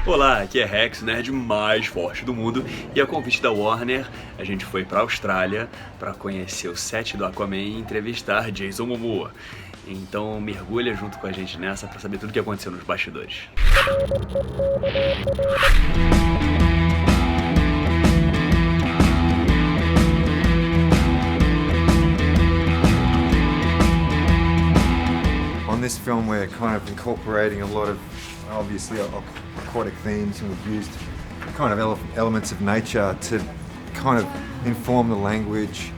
Olá, aqui é Rex, o nerd mais forte do mundo, e a convite da Warner, a gente foi pra Austrália para conhecer o set do Aquaman e entrevistar Jason Momoa. Então mergulha junto com a gente nessa para saber tudo o que aconteceu nos bastidores. On this film we're kind of incorporating a lot of obviously aquatic themes, and we've used kind of elements of nature to kind of inform the language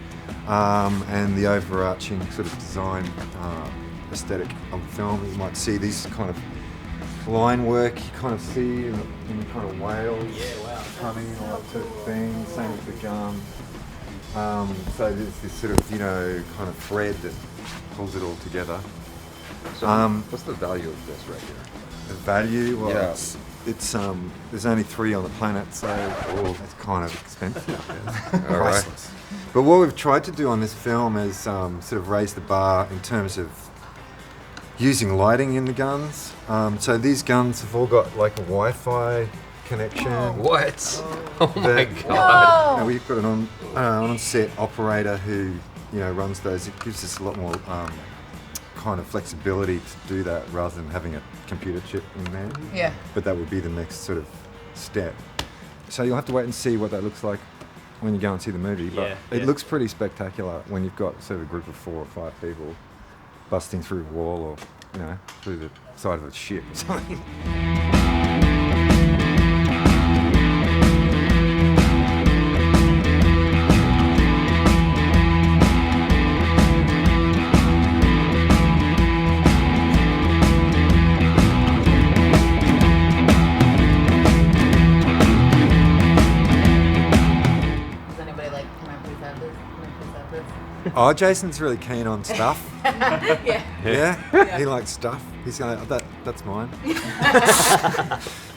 and the overarching sort of design aesthetic of the film. You might see these kind of line work you kind of see in kind of whales coming, all that sort of thing, same with the gun. So there's this sort of, you know, kind of thread that pulls it all together. So what's the value of this right here? The value? Well, Yeah. it's there's only 3 on the planet, so it's kind of expensive. All right. Priceless. But what we've tried to do on this film is sort of raise the bar in terms of using lighting in the guns. So these guns have all got like a Wi-Fi connection. What? Oh my that- god. You know, we've got an on-set operator who, you know, runs those. It gives us a lot more kind of flexibility to do that rather than having a computer chip in there. Yeah. But that would be the next sort of step. So you'll have to wait and see what that looks like when you go and see the movie. But it looks pretty spectacular when you've got sort of a group of 4 or 5 people busting through a wall or, you know, through the side of a ship or something. Does anybody like, can I please have this? Can I please have this? Oh, Jason's really keen on stuff. Yeah. Yeah? He likes stuff. He's going, that's mine.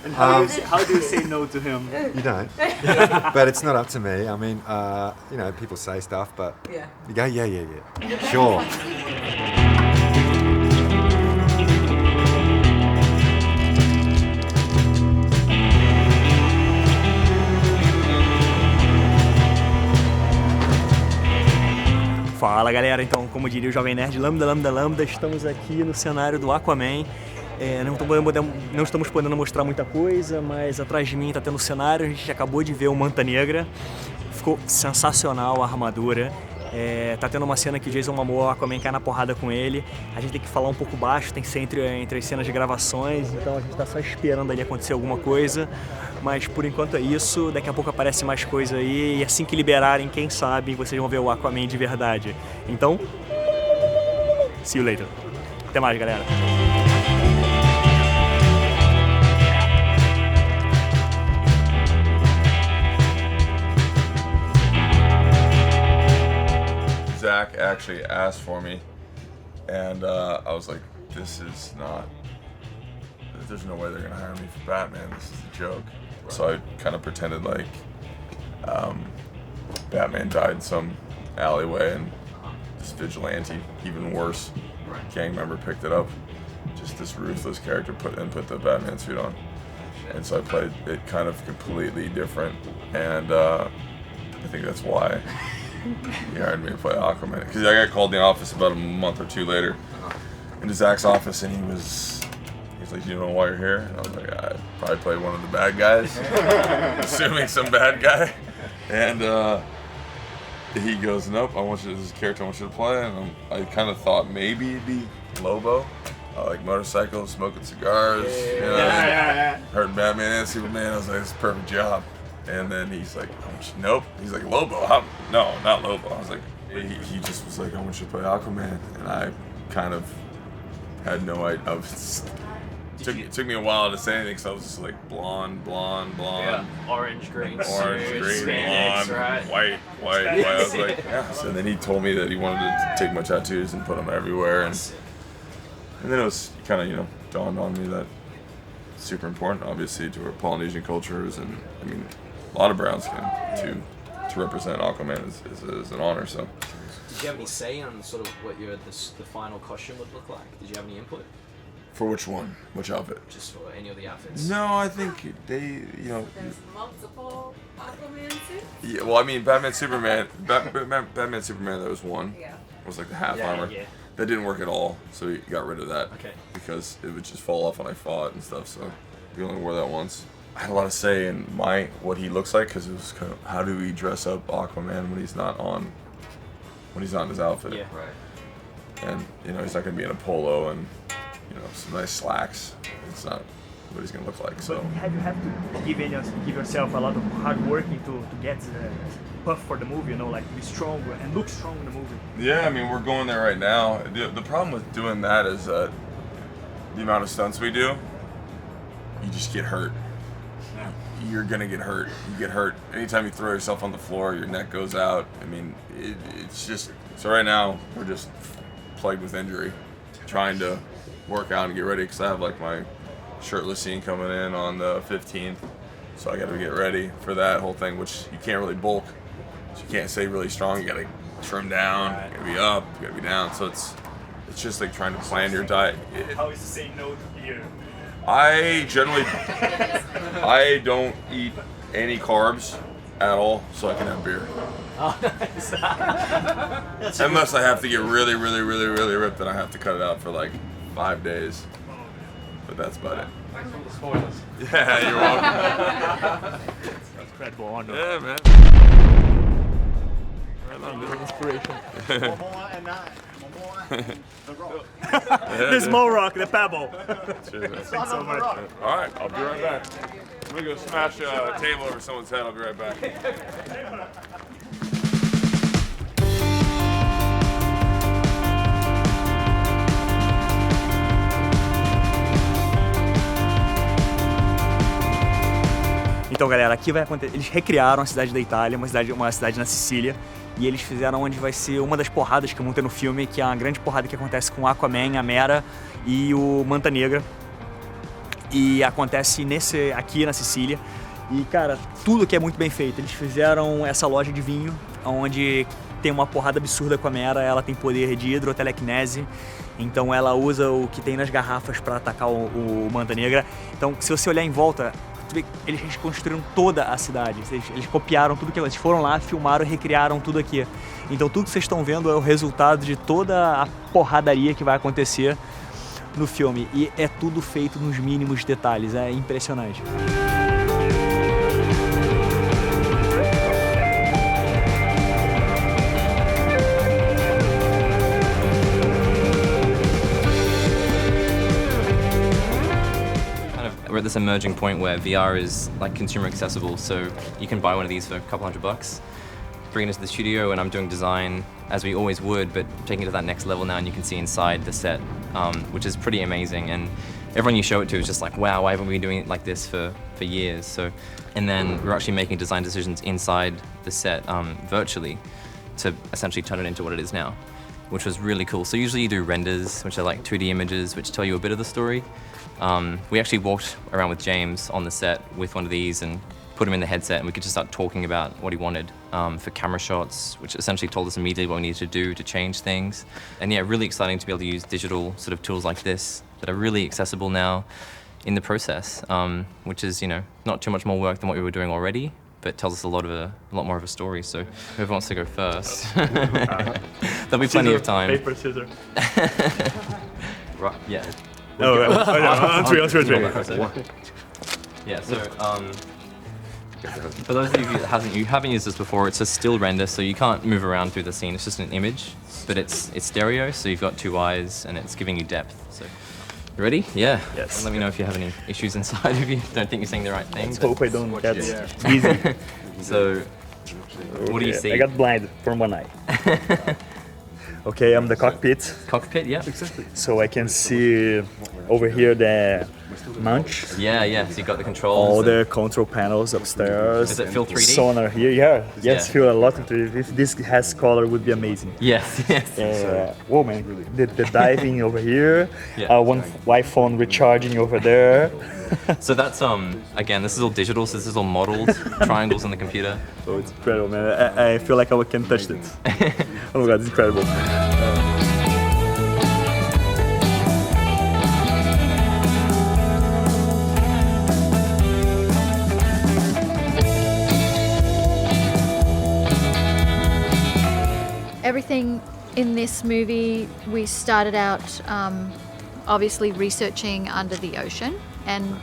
And how do you say no to him? You don't. But it's not up to me. I mean, you know, people say stuff, but Yeah. you go, yeah. Sure. Fala galera, então como diria o Jovem Nerd, lambda, estamos aqui no cenário do Aquaman. Não estamos podendo mostrar muita coisa, mas atrás de mim está tendo o cenário, a gente acabou de ver o Manta Negra, ficou sensacional a armadura. Tá tendo uma cena que o Jason Momoa, o Aquaman, cai na porrada com ele. A gente tem que falar um pouco baixo, tem que ser entre as cenas de gravações, então a gente tá só esperando ali acontecer alguma coisa. Mas por enquanto é isso, daqui a pouco aparece mais coisa aí, e assim que liberarem, quem sabe, vocês vão ver o Aquaman de verdade. Então, see you later. Até mais, galera. Zach actually asked for me, and I was like, there's no way they're gonna hire me for Batman, this is a joke. So I kind of pretended like Batman died in some alleyway and this vigilante, even worse, gang member picked it up. Just this ruthless character put the Batman suit on. And so I played it kind of completely different, and I think that's why he hired me to play Aquaman. Because I got called in the office about a month or 2 later, into Zach's office, and he's like, "You know why you're here?" And I was like, "I probably played one of the bad guys," assuming some bad guy. And he goes, "Nope, this is a character I want you to play." And I kind of thought maybe it'd be Lobo, like motorcycles, smoking cigars, hurting Batman and Superman. I was like, "This is a perfect job." And then he's like, "Nope." He's like, "Lobo? No, not Lobo." I was like, he just was like, "I want you to play Aquaman," and I kind of had no idea. It took me a while to say anything, so I was just like blonde. Yeah, orange, green, blonde, right? white. I was like, yeah. So then he told me that he wanted to take my tattoos and put them everywhere, and then it was kind of, dawned on me that it's super important, obviously, to our Polynesian cultures, and I mean, a lot of brown skin too. to represent Aquaman is an honor. So. Did you have any say on sort of what the final costume would look like? Did you have any input? For which one? Which outfit? Just for any of the outfits? No, I think they, There's multiple Aquaman suits. Yeah, well, I mean, Batman Superman, that was one. Yeah. It was like the half armor. Yeah. That didn't work at all, so he got rid of that. Okay. Because it would just fall off when I fought and stuff, so we only wore that once. I had a lot of say in what he looks like, because it was kind of, how do we dress up Aquaman when he's not in his outfit? Yeah. Right. And, he's not going to be in a polo and, some nice slacks. It's not what he's going to look like, so. Have you have to give yourself a lot of hard working to get puff for the movie, like be strong and look strong in the movie? Yeah, I mean, we're going there right now. The problem with doing that is that the amount of stunts we do, you just get hurt. You're gonna get hurt. You get hurt. Anytime you throw yourself on the floor, your neck goes out. I mean, it's just, so right now, we're just plagued with injury, trying to work out and get ready, because I have like my shirtless scene coming in on the 15th, so I gotta get ready for that whole thing, which you can't really bulk. So you can't stay really strong. You gotta trim down. You gotta be up. You gotta be down. So it's just like trying to plan your diet. How is to say no to beer? I don't eat any carbs at all, so I can have beer. Oh, nice. Unless I have to get really, really, really, really ripped, then I have to cut it out for like 5 days. But that's about it. Thanks for the spoilers. Yeah, you're welcome. Incredible honor. Yeah, man. Inspiration. Momoa and Momoa and the Rock. The small rock, the pebble. Cheers. Thanks so much. All right, I'll be right back. I'm gonna go smash a table over someone's head. I'll be right back. Então, galera, aqui vai acontecer. Eles recriaram a cidade da Itália, uma cidade na Sicília, e eles fizeram onde vai ser uma das porradas que eu montei no filme, que é uma grande porrada que acontece com o Aquaman, a Mera e o Manta Negra. E acontece aqui na Sicília. E, cara, tudo que é muito bem feito. Eles fizeram essa loja de vinho, onde tem uma porrada absurda com a Mera. Ela tem poder de hidrotelecinese, então ela usa o que tem nas garrafas para atacar o Manta Negra. Então, se você olhar em volta, eles reconstruíram toda a cidade. Eles copiaram tudo que eles foram lá, filmaram e recriaram tudo aqui. Então, tudo que vocês estão vendo é o resultado de toda a porradaria que vai acontecer no filme. E é tudo feito nos mínimos detalhes. É impressionante. We're at this emerging point where VR is like consumer accessible, so you can buy one of these for a couple $100. Bring it into the studio, and I'm doing design as we always would, but taking it to that next level now, and you can see inside the set, which is pretty amazing. And everyone you show it to is just like, wow, why haven't we been doing it like this for years? So, and then we're actually making design decisions inside the set virtually to essentially turn it into what it is now, which was really cool. So usually you do renders, which are like 2D images, which tell you a bit of the story. We actually walked around with James on the set with one of these and put him in the headset, and we could just start talking about what he wanted for camera shots, which essentially told us immediately what we needed to do to change things. And yeah, really exciting to be able to use digital sort of tools like this that are really accessible now in the process, which is, not too much more work than what we were doing already, but tells us a lot more of a story. So whoever wants to go first, there'll be plenty of time. Paper, scissors. Right, yeah. Oh, on three. Yeah, so for those of you who haven't used this before, it's a still render, so you can't move around through the scene. It's just an image, but it's stereo, so you've got 2 eyes, and it's giving you depth. So, you ready? Yeah. Yes. And let me know if you have any issues inside of you. Don't think you're saying the right thing. Let's hope I don't get easy. So, what do you see? I got blind from one eye. Okay, I'm the cockpit. Cockpit, yeah. So I can see over here the Munch. Yeah. So you got the controls. All and- the control panels upstairs. Does it feel 3D? Sonar here, yeah. Yes, Yeah. feel a lot of 3D. If this has color, would be amazing. Yes. Whoa, man. The diving over here. Yeah. One iPhone recharging over there. So that's again, this is all digital. So this is all modeled triangles on the computer. Oh, it's incredible, man. I feel like I can touch it. Oh my god, it's incredible. Everything in this movie, we started out obviously researching under the ocean, and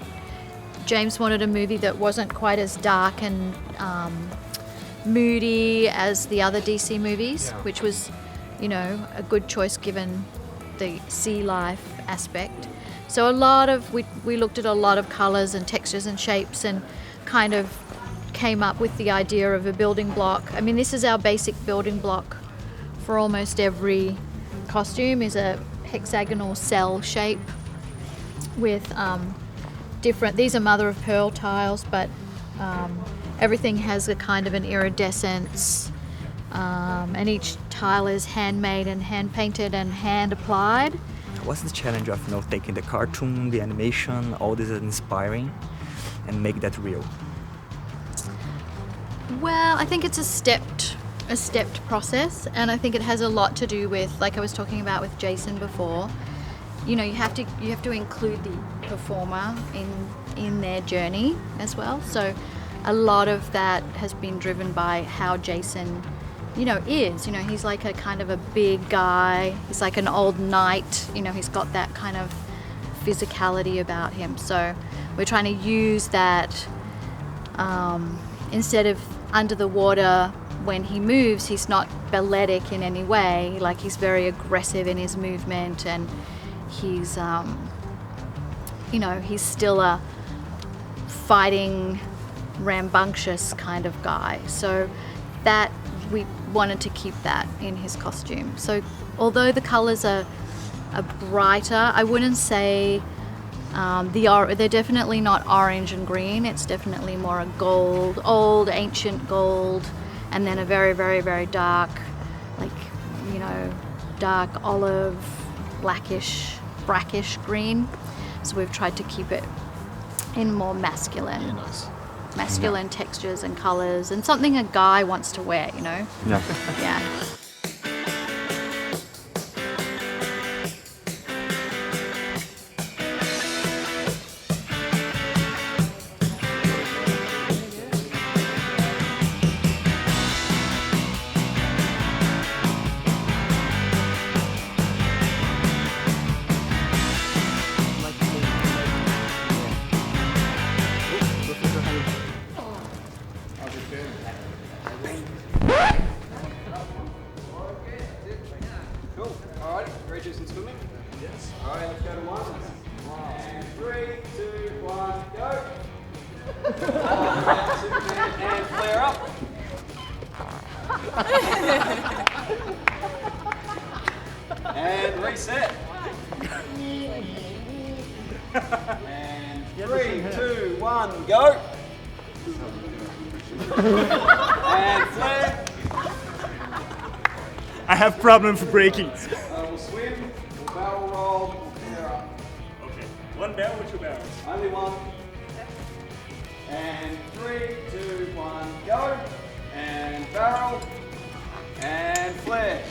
James wanted a movie that wasn't quite as dark and moody as the other DC movies, which was, you know, a good choice given the sea life aspect. So we looked at a lot of colors and textures and shapes and kind of came up with the idea of a building block. I mean, this is our basic building block for almost every costume, is a hexagonal cell shape with these are mother of pearl tiles, but everything has a kind of an iridescence, and each tile is handmade and hand painted and hand applied. What's the challenge of taking the cartoon, the animation, all this is inspiring, and make that real? Well, I think it's a stepped process, and I think it has a lot to do with, like I was talking about with Jason before, you know, you have to include the performer in their journey as well. So a lot of that has been driven by how Jason, you know, is. You know, he's like a kind of a big guy. He's like an old knight. You know, he's got that kind of physicality about him. So we're trying to use that instead of under the water. When he moves, he's not balletic in any way. Like, he's very aggressive in his movement, and he's, you know, he's still a fighting, rambunctious kind of guy. So that we wanted to keep that in his costume. So although the colors are brighter, I wouldn't say they're definitely not orange and green. It's definitely more a gold, old, ancient gold. And then a very, very, very dark, like, you know, dark olive, blackish, brackish green. So we've tried to keep it in more masculine, textures and colors, and something a guy wants to wear, you know? Yeah. Yeah. Cool. Alright, ready to do some swimming? Yes. Alright, let's go to one. And 3, 2, 1, go. Superman, and flare up. And reset. And 3, 2, 1, go. And flare. I have problem for breaking. We'll swim, we'll barrel roll, we'll flare up. Okay. One barrel or two barrels? Only one. And 3, 2, 1, go. And barrel. And flare.